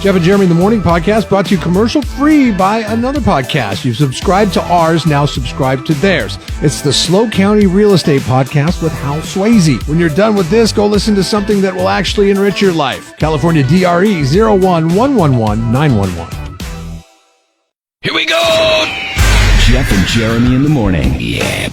Jeff and Jeremy in the Morning podcast brought to you commercial free by another podcast. You've subscribed to ours, now subscribe to theirs. It's the SLO County Real Estate Podcast with Hal Swayze. When you're done with this, go listen to something that will actually enrich your life. California DRE 011111911. Here we go! Jeff and Jeremy in the Morning. Yeah.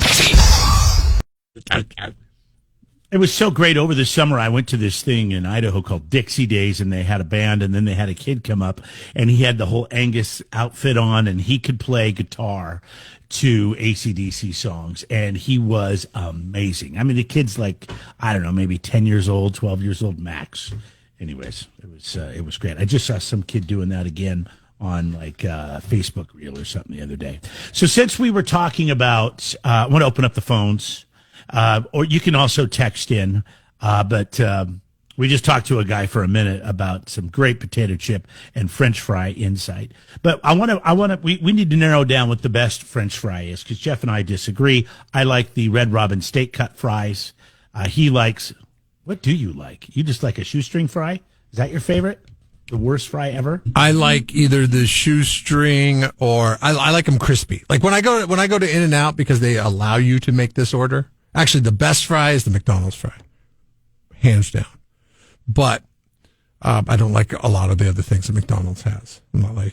It was so great over the summer. I went to this thing in Idaho called Dixie Days, and they had a band, and then they had a kid come up, and he had the whole Angus outfit on, and he could play guitar to AC/DC songs, and he was amazing. I mean, the kid's like, I don't know, maybe 10 years old, 12 years old max. Anyways, it was great. I just saw some kid doing that again on like Facebook Reel or something the other day. So since we were talking about, I want to open up the phones. Or you can also text in, but we just talked to a guy for a minute about some great potato chip and French fry insight. But we need to narrow down what the best French fry is, because Jeff and I disagree. I like the Red Robin steak cut fries. He likes, what do you like? You just like a shoestring fry? Is that your favorite? The worst fry ever? I like either the shoestring or I like them crispy. Like when I go to In-N-Out, because they allow you to make this order. Actually, the best fry is the McDonald's fry, hands down. But I don't like a lot of the other things that McDonald's has. I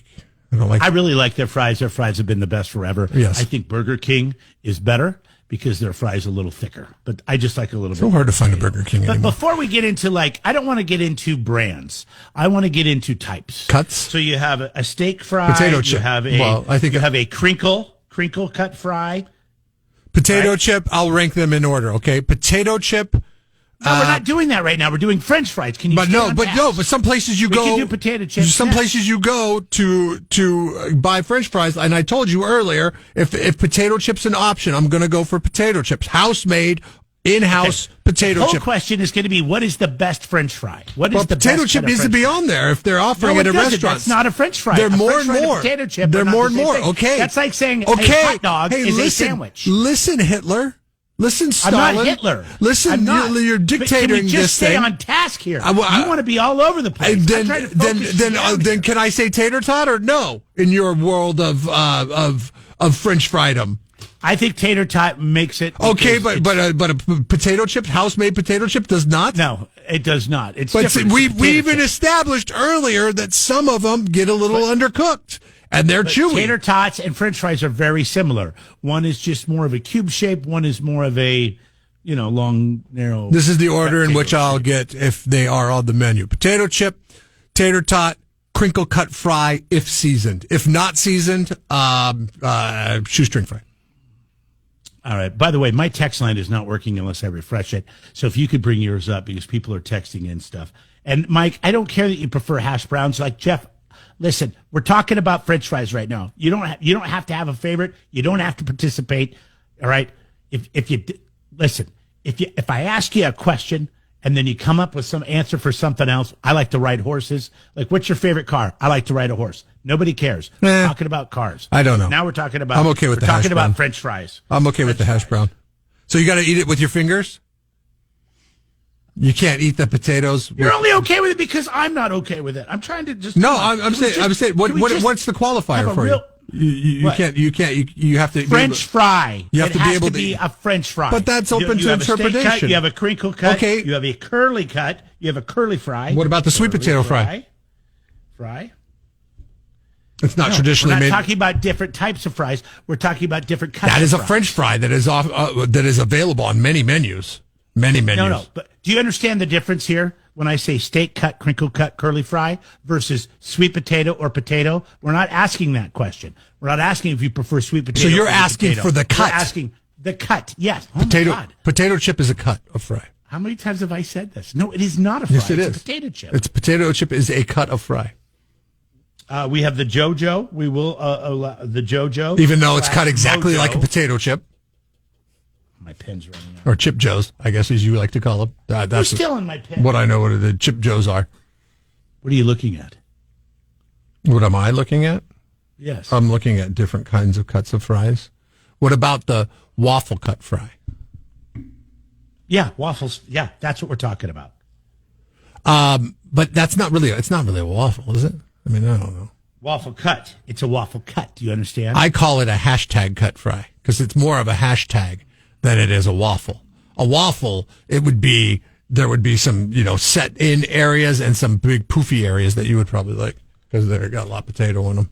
really like their fries. Their fries have been the best forever. Yes. I think Burger King is better because their fries are a little thicker. But I just like a little bit. So hard to find a Burger King anymore. But before we get into I don't want to get into brands. I want to get into types. Cuts? So you have a steak fry. Potato chip. You have a crinkle cut fry. Potato chip, I'll rank them in order, okay? Potato chip. No, we're not doing that right now. We're doing French fries. Can you? But some places you go. We can do potato chips. Some places you go to buy French fries, and I told you earlier, if potato chips an option, I'm going to go for potato chips, house made, in-house potato chip. The whole question is going to be, what is the best French fry? Potato chip needs to be on there if they're offering it at restaurants. That's not a French fry. They're more and more. Potato chip. They're more and more. Okay, that's like saying a hot dog is a sandwich. Listen, Hitler. Listen, Stalin. I'm not Hitler. Listen, you're dictating can we just this stay thing. on task here. You want to be all over the place. Then can I say tater tot or no in your world of French friedom? I think tater tot makes it okay, but a potato chip, house made potato chip, does not. No, it does not. It's but we even established earlier that some of them get a little undercooked. And they're chewy. Tater tots and French fries are very similar. One is just more of a cube shape. One is more of a, long, narrow. This is the order in which I'll get if they are on the menu. Potato chip, tater tot, crinkle cut fry, if seasoned. If not seasoned, shoestring fry. All right. By the way, my text line is not working unless I refresh it. So if you could bring yours up, because people are texting in stuff. And Mike, I don't care that you prefer hash browns. Like Jeff, listen, we're talking about French fries right now. You don't have to have a favorite. You don't have to participate. All right. If I ask you a question and then you come up with some answer for something else, I like to ride horses. Like, what's your favorite car? I like to ride a horse. Nobody cares. We're talking about cars. I don't know. Now we're talking about. I'm okay with the hash brown. We're talking about French fries. I'm okay with the hash brown. So you got to eat it with your fingers. You can't eat the potatoes. You're only okay with it because I'm not okay with it. I'm trying to just. No, I'm saying. What's the qualifier for you? You can't. You have to. French fry. You have to be able to be a French fry. But that's open to interpretation. Cut, you have a crinkle cut. Okay. You have a curly cut. You have a curly fry. What about the sweet potato fry? Fry. It's not traditionally made. We're not talking about different types of fries. We're talking about different cuts. That is a French fry that is available on many menus. Many menus. No. But do you understand the difference here? When I say steak cut, crinkle cut, curly fry versus sweet potato or potato, we're not asking that question. We're not asking if you prefer sweet potato. So you're asking for the cut. We're asking the cut. Yes. Potato chip is a cut of fry. How many times have I said this? No, it is not a fry. Yes, it is. It's a potato chip. Potato chip is a cut of fry. We have the JoJo. We will allow the JoJo. Even though it's cut exactly like a potato chip. My pen's running out. Or Chip Joes, I guess, as you like to call them. That's still in my pen. What I know what the Chip Joes are. What are you looking at? What am I looking at? Yes. I'm looking at different kinds of cuts of fries. What about the waffle cut fry? Yeah, waffles. Yeah, that's what we're talking about. But it's not really a waffle, is it? I mean, I don't know. Waffle cut. It's a waffle cut. Do you understand? I call it a hashtag cut fry because it's more of a hashtag than it is a waffle. A waffle, there would be some, set in areas and some big poofy areas that you would probably like because they've got a lot of potato in them.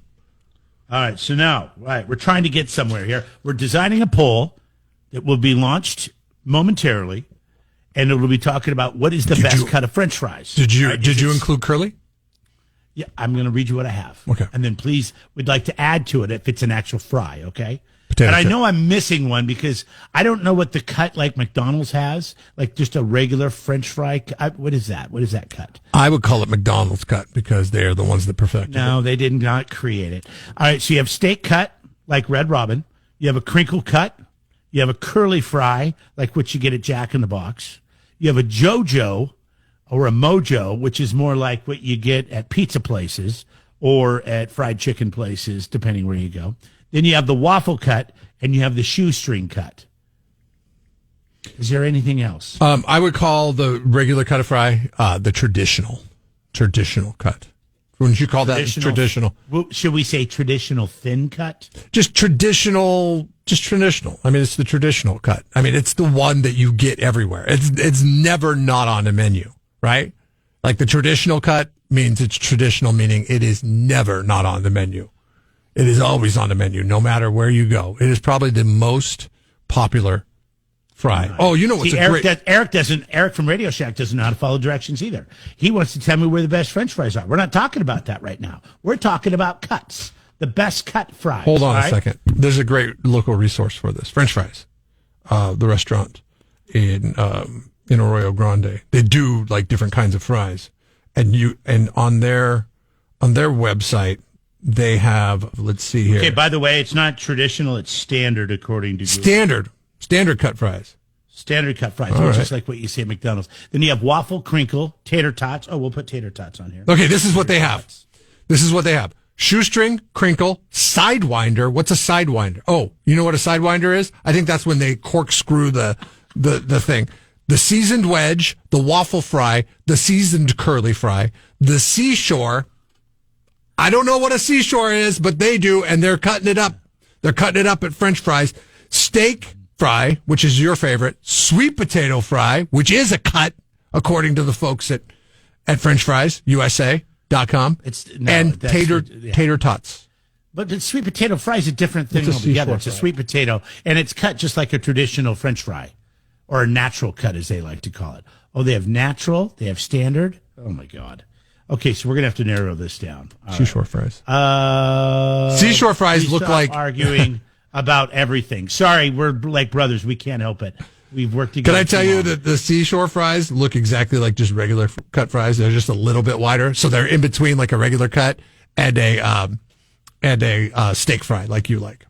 All right. So now, we're trying to get somewhere here. We're designing a poll that will be launched momentarily, and it will be talking about what is the best cut of French fries. Did you include curly? Yeah, I'm going to read you what I have. Okay. And then please, we'd like to add to it if it's an actual fry, okay? Potato and I chip. know I'm missing one because I don't know what the cut like McDonald's has, like just a regular French fry. What is that? What is that cut? I would call it McDonald's cut because they're the ones that perfected it. No, they did not create it. All right, so you have steak cut, like Red Robin. You have a crinkle cut. You have a curly fry, like what you get at Jack in the Box. You have a JoJo or a Mojo, which is more like what you get at pizza places or at fried chicken places, depending where you go. Then you have the waffle cut, and you have the shoestring cut. Is there anything else? I would call the regular cut of fry the traditional cut. Wouldn't you call that traditional? Should we say traditional thin cut? Just traditional. I mean, it's the traditional cut. I mean, it's the one that you get everywhere. It's never not on the menu, right? Like the traditional cut means it's traditional, meaning it is never not on the menu. It is always on the menu, no matter where you go. It is probably the most popular fry. Oh, you know what's Eric from Radio Shack doesn't know how to follow directions either. He wants to tell me where the best French fries are. We're not talking about that right now. We're talking about cuts. The best cut fries. Hold on a second. There's a great local resource for this. French fries. The restaurant in Arroyo Grande. They do like different kinds of fries. And on their website they have, let's see here. Okay, by the way, it's not traditional, it's standard according to Google. Standard cut fries. Standard cut fries, just like what you see at McDonald's. Then you have waffle, crinkle, tater tots. Oh, we'll put tater tots on here. Okay, this is what they have. Shoestring, crinkle, sidewinder. What's a sidewinder? Oh, you know what a sidewinder is? I think that's when they corkscrew the thing. The seasoned wedge, the waffle fry, the seasoned curly fry, the seashore. I don't know what a seashore is, but they do, and they're cutting it up. They're cutting it up at French fries. Steak fry, which is your favorite. Sweet potato fry, which is a cut, according to the folks at French Fries USA.com. Tater tots. But the sweet potato fry is a different thing altogether. It's a sweet potato, and it's cut just like a traditional French fry, or a natural cut, as they like to call it. Oh, they have natural. They have standard. Oh, my God. Okay, so we're going to have to narrow this down. Seashore fries. Seashore fries look like arguing about everything. Sorry, we're like brothers. We can't help it. We've worked together. Can I tell you that the seashore fries look exactly like just regular cut fries? They're just a little bit wider, so they're in between like a regular cut and a steak fry, like you like.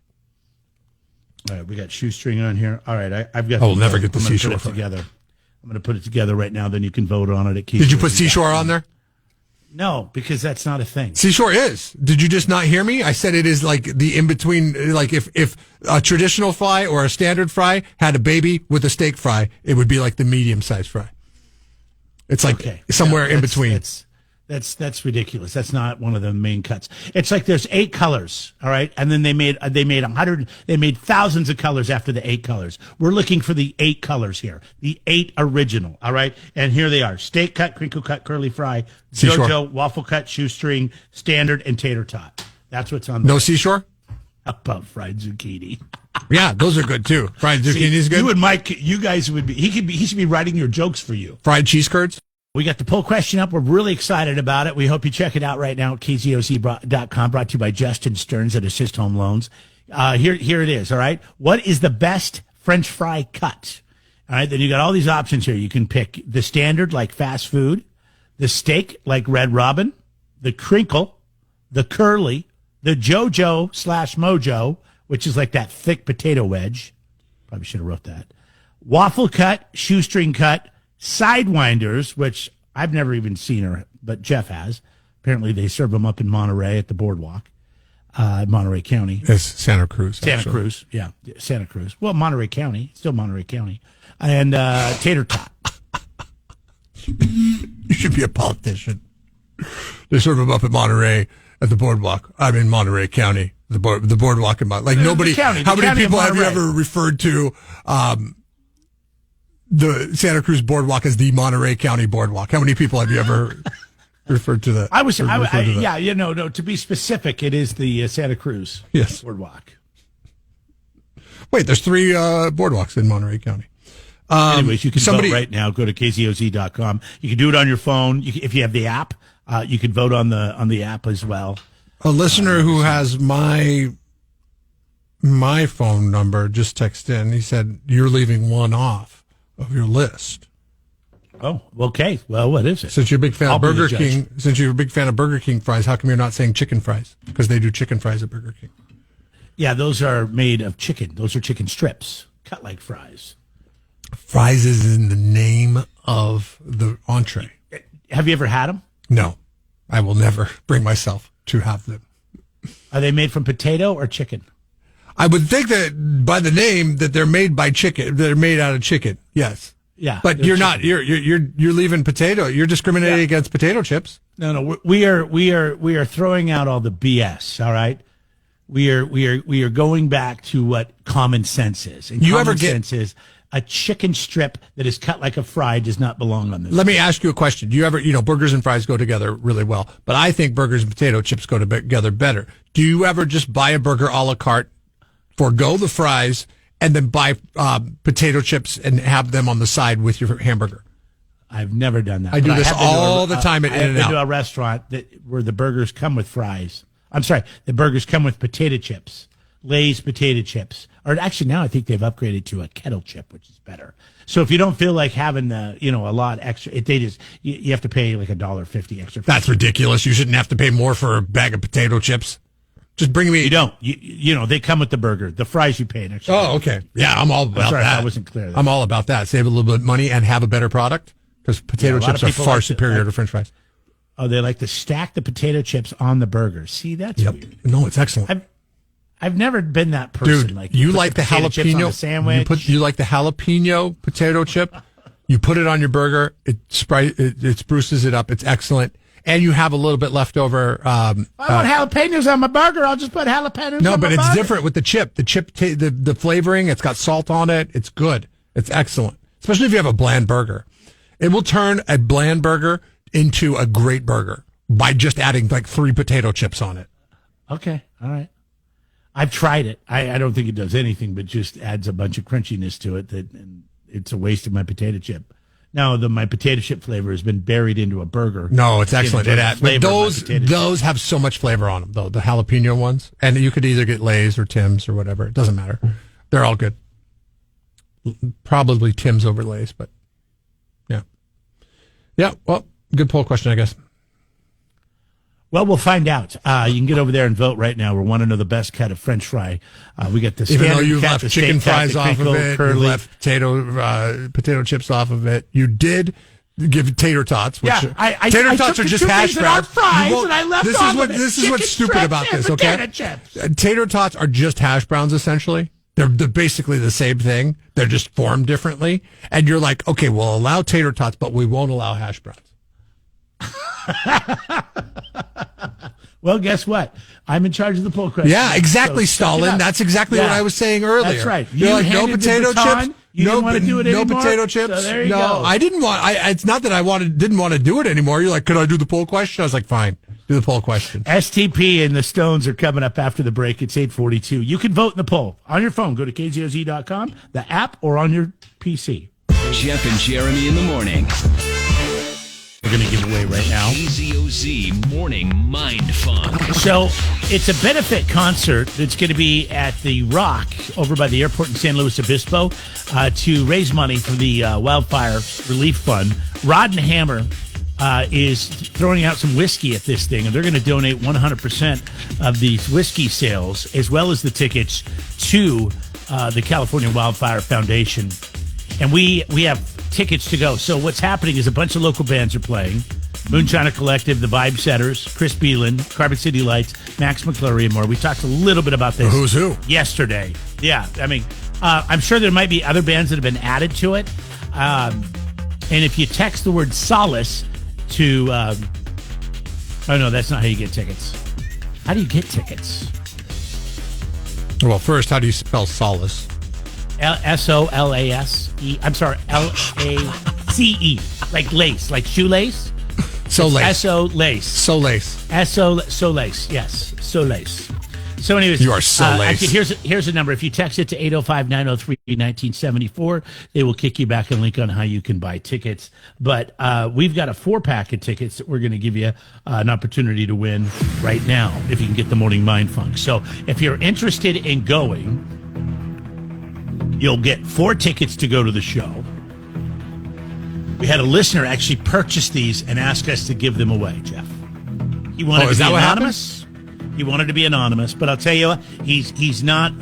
All right, we got shoestring on here. All right, I've got. We'll never get the seashore fry together. I'm going to put it together right now. Then you can vote on it. Did you put seashore on there? No, because that's not a thing. Seashore is. Did you just not hear me? I said it is like the in-between, like if a traditional fry or a standard fry had a baby with a steak fry, it would be like the medium-sized fry. It's like somewhere in between. That's ridiculous. That's not one of the main cuts. It's like there's 8 colors, all right? And then they made thousands of colors after the 8 colors. We're looking for the 8 colors here, the 8 original, all right? And here they are: steak cut, crinkle cut, curly fry, JoJo, waffle cut, shoestring, standard, and tater tot. That's what's on. No seashore? How about fried zucchini? Yeah, those are good too. Fried zucchini is good. You and Mike, you guys would be. He should be writing your jokes for you. Fried cheese curds. We got the poll question up. We're really excited about it. We hope you check it out right now at KZOC.com, brought to you by Justin Stearns at Assist Home Loans. Here it is, all right? What is the best French fry cut? All right, then you got all these options here. You can pick the standard, like fast food, the steak, like Red Robin, the crinkle, the curly, the JoJo/Mojo, which is like that thick potato wedge. Probably should have wrote that. Waffle cut, shoestring cut, sidewinders, which I've never even seen her, but Jeff has. Apparently they serve them up in Monterey at the boardwalk, Monterey County. It's Santa Cruz. Santa Cruz, yeah. Santa Cruz. Well, Monterey County. Still Monterey County. And tater tot. You should be a politician. They serve them up at Monterey at the boardwalk. I'm in Monterey County, the boardwalk in Monterey. Like nobody. How many people have you ever referred to the Santa Cruz boardwalk as the Monterey County boardwalk? How many people have you ever referred to that? No. To be specific, it is the Santa Cruz boardwalk. Wait, there's 3 boardwalks in Monterey County. Anyways, you can vote right now. Go to kzoz.com. You can do it on your phone. If you have the app, you can vote on the app as well. A listener who has my phone number just texted in. He said, you're leaving one off of your list. Oh, okay. Well, what is it? Since you're a big fan of Burger King fries, how come you're not saying chicken fries? Because they do chicken fries at Burger King. Yeah, those are made of chicken. Those are chicken strips, cut like fries. Fries is in the name of the entree. Have you ever had them? No, I will never bring myself to have them. Are they made from potato or chicken? I would think that by the name that they're made by chicken. They're made out of chicken. Yes. Yeah. But you're not. You're leaving potato. You're discriminating against potato chips. No. We are throwing out all the BS. All right. We are going back to what common sense is. And sense is a chicken strip that is cut like a fry does not belong on this. Let me ask you a question. Do you ever, burgers and fries go together really well, but I think burgers and potato chips go together better. Do you ever just buy a burger a la carte, forgo the fries, and then buy potato chips and have them on the side with your hamburger? I've never done that. I do this all the time at In-N-Out. I've been to a restaurant where the burgers come with fries. I'm sorry, the burgers come with potato chips, Lay's potato chips. Or actually now I think they've upgraded to a kettle chip, which is better. So if you don't feel like having a lot extra, you have to pay like $1.50 extra. That's ridiculous. You shouldn't have to pay more for a bag of potato chips. Just bring me. You don't. They come with the burger. The fries you pay an extra. Oh, okay. Yeah, I'm all about that. I wasn't clear. I'm all about that. Save a little bit of money and have a better product because potato chips are far superior to French fries. Oh, they like to stack the potato chips on the burger. See, that's weird. No, it's excellent. I've never been that person. Dude, like you like the jalapeno sandwich. You like the jalapeno potato chip. You put it on your burger. It spruces it up. It's excellent. And you have a little bit left over. I want jalapenos on my burger. I'll just put jalapenos on my burger. No, but it's different with the chip. The chip, the flavoring, it's got salt on it. It's good. It's excellent. Especially if you have a bland burger. It will turn a bland burger into a great burger by just adding like 3 potato chips on it. Okay. All right. I've tried it. I don't think it does anything, but just adds a bunch of crunchiness to it. And it's a waste of my potato chip. Now, my potato chip flavor has been buried into a burger. No, it's excellent. But those have so much flavor on them, though, the jalapeno ones. And you could either get Lay's or Tim's or whatever. It doesn't matter. They're all good. Probably Tim's over Lay's, but yeah. Yeah, well, good poll question, I guess. Well, we'll find out. You can get over there and vote right now. We want to know the best cut of French fry. We got the standard. Even though you cut, left chicken fries off of it, curly. you left potato chips off of it. You did give tater tots. Which tater tots are just hash browns. This is what's stupid about this. Okay, tater tots are just hash browns essentially. They're basically the same thing. They're just formed differently. And you're like, okay, we'll allow tater tots, but we won't allow hash browns. Well, guess what? I'm in charge of the poll question. Yeah, exactly, so Stalin. That's exactly what I was saying earlier. That's right. You're like, no potato chips. You didn't want to do it anymore. No potato chips. So there you go. I didn't want. It's not that I didn't want to do it anymore. You're like, could I do the poll question? I was like, fine, do the poll question. STP and the Stones are coming up after the break. It's 8:42. You can vote in the poll on your phone. Go to kzoz.com, the app, or on your PC. Jeff and Jeremy in the morning. We're going to give away right now. KZOZ Morning Mind Fun. So it's a benefit concert that's going to be at the Rock over by the airport in San Luis Obispo to raise money for the Wildfire Relief Fund. Rod and Hammer is throwing out some whiskey at this thing, and they're going to donate 100% of these whiskey sales as well as the tickets to the California Wildfire Foundation. And we have tickets to go. So what's happening is a bunch of local bands are playing. Moonshiner Collective, The Vibe Setters, Chris Beelan, Carbon City Lights, Max McClure, and more. We talked a little bit about this. Who's who? Yesterday. Yeah, I mean, I'm sure there might be other bands that have been added to it. And if you text the word solace to, oh no, that's not how you get tickets. How do you get tickets? Well, first, how do you spell solace? SOLASE. I'm sorry, LACE. Like lace, like shoelace. Solace. SO-lace. Solace. Solace. Yes, Solace. So anyways, You are Solace. actually, here's a number. If you text it to 805-903-1974, they will kick you back a link on how you can buy tickets. But we've got a 4-pack of tickets that we're going to give you an opportunity to win right now if you can get the Morning Mind Funk. So if you're interested in going, you'll get 4 tickets to go to the show. We had a listener actually purchase these and ask us to give them away, Jeff. He wanted to be anonymous. He wanted to be anonymous, but I'll tell you, he's not.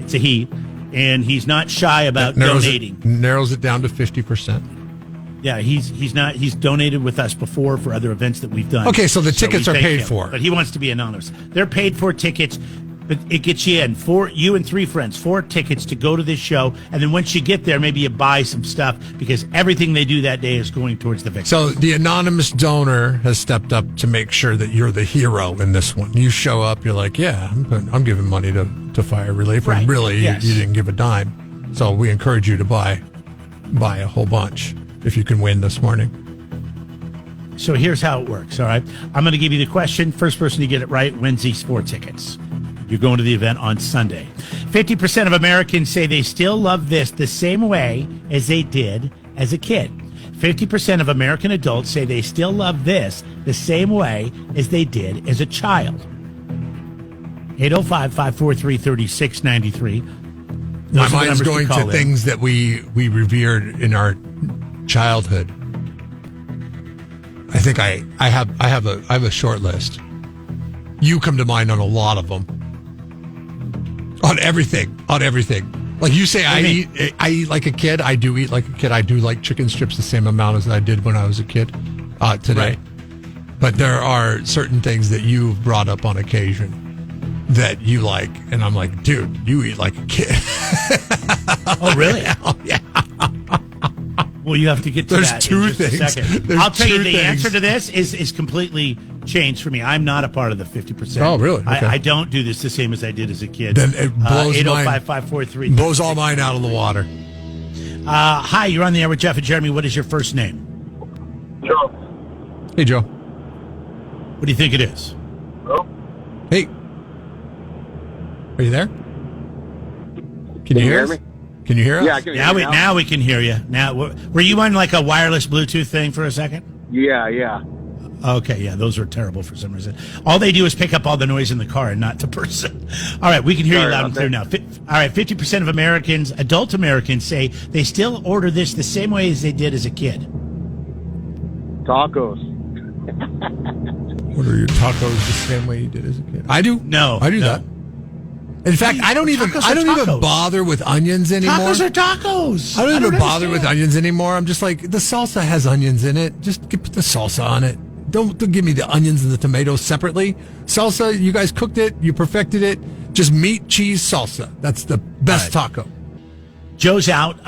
It's a he, and he's not shy about donating. Narrows it down to 50%. Yeah, he's not. He's donated with us before for other events that we've done. Okay, so the tickets are paid for, but he wants to be anonymous. They're paid for tickets. But it gets you in, 4 tickets to go to this show, and then once you get there, maybe you buy some stuff because everything they do that day is going towards the victim. So the anonymous donor has stepped up to make sure that you're the hero in this one. You show up, you're like, yeah, I'm giving money to fire relief, right. and really, yes. you didn't give a dime. So we encourage you to buy a whole bunch if you can win this morning. So here's how it works, all right? I'm going to give you the question. First person to get it right wins these 4 tickets. You're going to the event on Sunday. 50% of Americans say they still love this the same way as they did as a kid. 50% of American adults say they still love this the same way as they did as a child. 805-543-3693. My mind's going to things that we revered in our childhood. I think I have a short list. You come to mind on a lot of them. On everything. Like you say, I eat like a kid. I do eat like a kid. I do like chicken strips the same amount as I did when I was a kid today. Right. But there are certain things that you've brought up on occasion that you like. And I'm like, dude, you eat like a kid. Oh, really? Oh, yeah. Well, you have to get to There's that two in just things. a second. There's I'll tell you two the things. answer to this is completely changed for me. I'm not a part of the 50%. Oh, really? Okay. I don't do this the same as I did as a kid. Then it blows 805-543. blows all mine out of the water. Hi, you're on the air with Jeff and Jeremy. What is your first name? Joe. Hey, Joe. What do you think it is? Hello? Hey. Are you there? Can you hear me? Can you hear us? Yeah, I can hear you Now we can hear you. Now, were you on like a wireless Bluetooth thing for a second? Yeah. Okay, yeah, those are terrible for some reason. All they do is pick up all the noise in the car and not the person. All right, we can hear you Sorry loud and clear now. about All right, 50% of Americans, adult Americans, say they still order this the same way as they did as a kid. Tacos. Order your tacos the same way you did as a kid. I do. No, I do that. In fact, I don't even tacos. bother with onions anymore. Tacos are tacos. I don't even bother understand. with onions anymore. I'm just like, the salsa has onions in it. Just put the salsa on it. Don't give me the onions and the tomatoes separately. Salsa, you guys cooked it. You perfected it. Just meat, cheese, salsa. That's the best taco. Joe's out.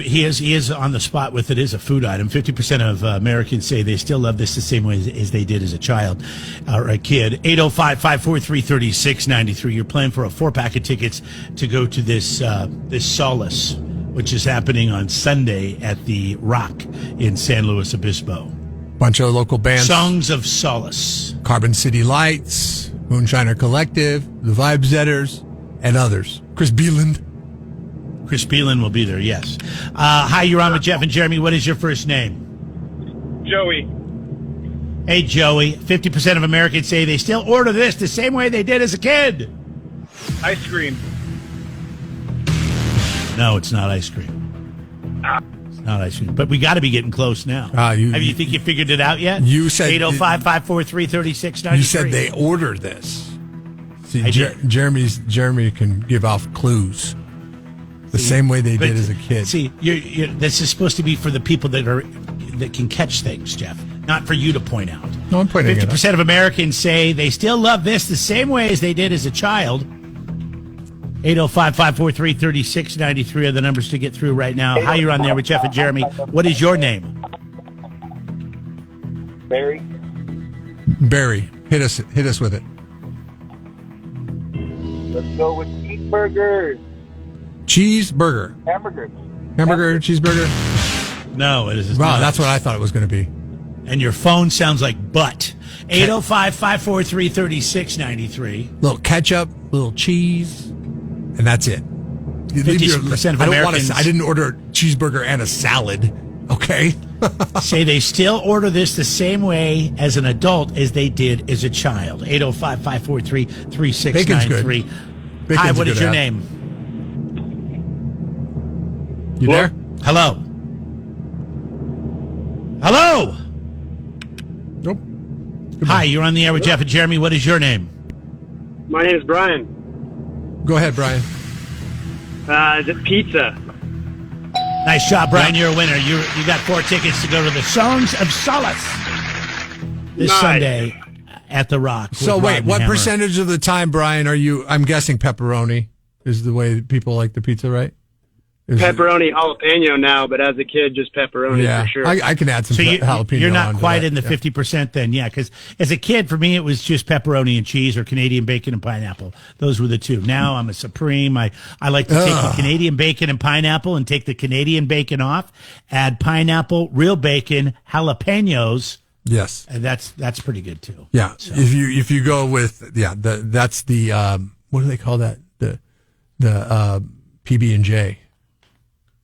He is on the spot with it is a food item. 50% of Americans say they still love this the same way as they did as a child or a kid. 805-543-3693. You're playing for a 4-pack of tickets to go to this Solace, which is happening on Sunday at the Rock in San Luis Obispo. Bunch of local bands. Songs of Solace. Carbon City Lights, Moonshiner Collective, The Vibe Zetters, and others. Chris Beeland. Chris Beelan will be there, yes. Hi, you're on with Jeff and Jeremy. What is your first name? Joey. Hey, Joey. 50% of Americans say they still order this the same way they did as a kid. Ice cream. No, it's not ice cream. It's not ice cream. But we got to be getting close now. You think you figured it out yet? You said 805-543-3693. You said they order this. See, I did. Jeremy can give off clues. The same way they did as a kid. See, this is supposed to be for the people that can catch things, Jeff, not for you to point out. No, I'm pointing 50% of Americans say they still love this the same way as they did as a child. 805-543-3693 are the numbers to get through right now. Hi, you're on there with Jeff and Jeremy. What is your name? Barry. Barry, hit us with it. Let's go with cheeseburgers. Cheeseburger. Hamburger, cheeseburger. No, it is Wow, not. that's what I thought it was going to be. And your phone sounds like butt. 805-543-3693. Little ketchup, little cheese, and that's it. 50% of Americans I didn't order a cheeseburger and a salad. Okay. say they still order this the same way as an adult as they did as a child. 805-543-3693. Bacon's good. Hi, what is your app. name? You there? Hello. Hello. Nope. Hi, you're on the air with Jeff and Jeremy. What is your name? My name is Brian. Go ahead, Brian. Is it pizza? Nice job, Brian. You're a winner. You got 4 tickets to go to the Songs of Solace this Nice. Sunday at the Rock. with So Rod wait, and what Hammer. percentage of the time, Brian, are you? I'm guessing pepperoni is the way people like the pizza, right? Is it- Pepperoni jalapeno now, but as a kid, just pepperoni Yeah, for sure. I can add some So jalapeno. you're not onto quite that. in the Yeah. 50% then, yeah. Because as a kid, for me, it was just pepperoni and cheese or Canadian bacon and pineapple. Those were the two. Now I'm a supreme. I like to take the Canadian bacon and pineapple and take the Canadian bacon off, add pineapple, real bacon, jalapenos, Yes. and that's pretty good too. Yeah. If you go with that's the what do they call that? The PB&J.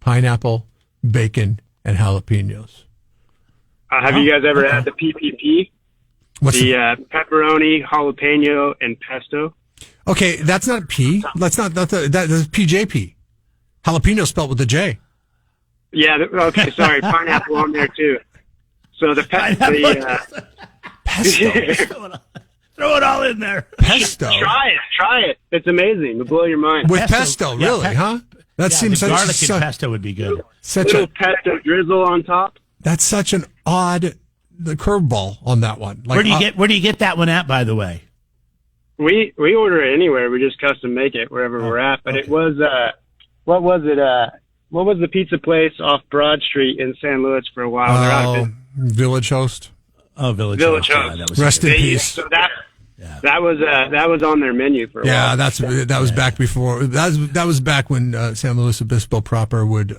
Pineapple, bacon, and jalapenos. Have you guys ever had the PPP? What's The pepperoni, jalapeno, and pesto? okay, that's not P. That's that's PJP. Jalapeno spelled with a J. Yeah, okay, sorry, pineapple on there too. So the Pesto. Throw it all in there. Pesto. Try it. It's amazing. It'll blow your mind. With pesto, Yeah, really, huh? That Yeah, seems the such, garlic and pesto would be good. such Little a pesto drizzle on top. that's such an odd the curveball on that one. Like, Where do you get that one at, by the way? We order it anywhere. We just custom make it wherever we're at. But it was what was it? What was the pizza place off Broad Street in San Luis for a while? They're out of Village Host. Oh, Village Village House. House. Yeah, that was Rest in They- peace. So that was on their menu for a Yeah, while. that was back before. That was back when San Luis Obispo proper would.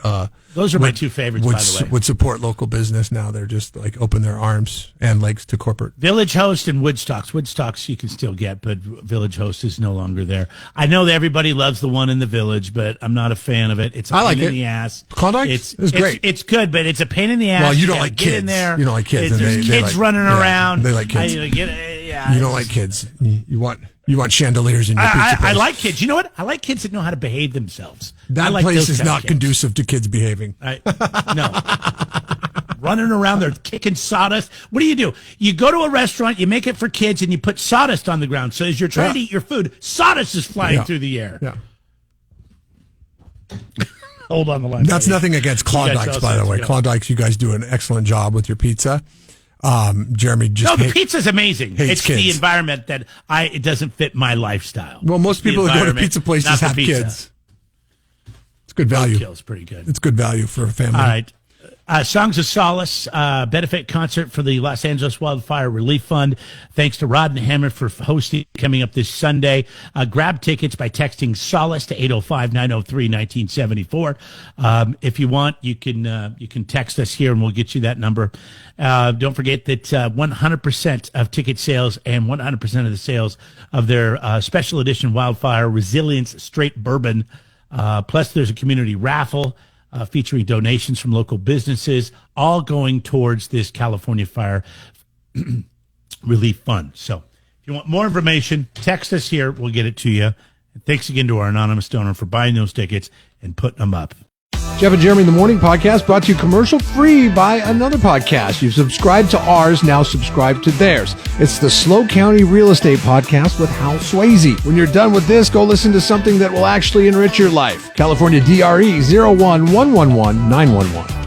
Those are my two favorites, by the way. Would support local business. Now they're just like open their arms and legs to corporate. Village Host and Woodstocks. Woodstocks you can still get, but Village Host is no longer there. I know that everybody loves the one in the Village, but I'm not a fan of it. It's a I like pain in it. the ass. Klondike? It's great. It's good, but it's a pain in the ass. Well, you don't gotta like get in kids. there. You don't like kids, and There's they kids like- running yeah, around. they like kids. You don't like kids. You want chandeliers in your pizza place. I like kids. You know what? I like kids that know how to behave themselves. I That like place those is kind of not kids. conducive to kids behaving. No. Running around there kicking sawdust. What do? You go to a restaurant, you make it for kids, and you put sawdust on the ground. So as you're trying to eat your food, sawdust is flying Yeah. through the air. Yeah. Hold on the line. That's buddy. nothing against You guys Klondikes, tell by us the way. what's going on. Klondikes, you guys do an excellent job with your pizza. Jeremy just No, the hate- pizza's amazing. hates It's the kids. environment that it doesn't fit my lifestyle. Well, most It's the people that go to environment, pizza places not the have pizza. kids. It's good value. Kill's pretty good. It's good value for a family. All right. Songs of Solace, benefit concert for the Los Angeles Wildfire Relief Fund. Thanks to Rod and Hammer for hosting, coming up this Sunday. Grab tickets by texting Solace to 805-903-1974. If you want, you can text us here and we'll get you that number. Don't forget that 100% of ticket sales and 100% of the sales of their special edition Wildfire Resilience Straight Bourbon. Plus, there's a community raffle featuring donations from local businesses, all going towards this California Fire Relief Fund. So if you want more information, text us here. We'll get it to you. And thanks again to our anonymous donor for buying those tickets and putting them up. Jeff and Jeremy in the Morning podcast brought to you commercial free by another podcast. You've subscribed to ours, now subscribe to theirs. It's the SLO County Real Estate Podcast with Hal Swayze. When you're done with this, go listen to something that will actually enrich your life. California DRE 01111 911.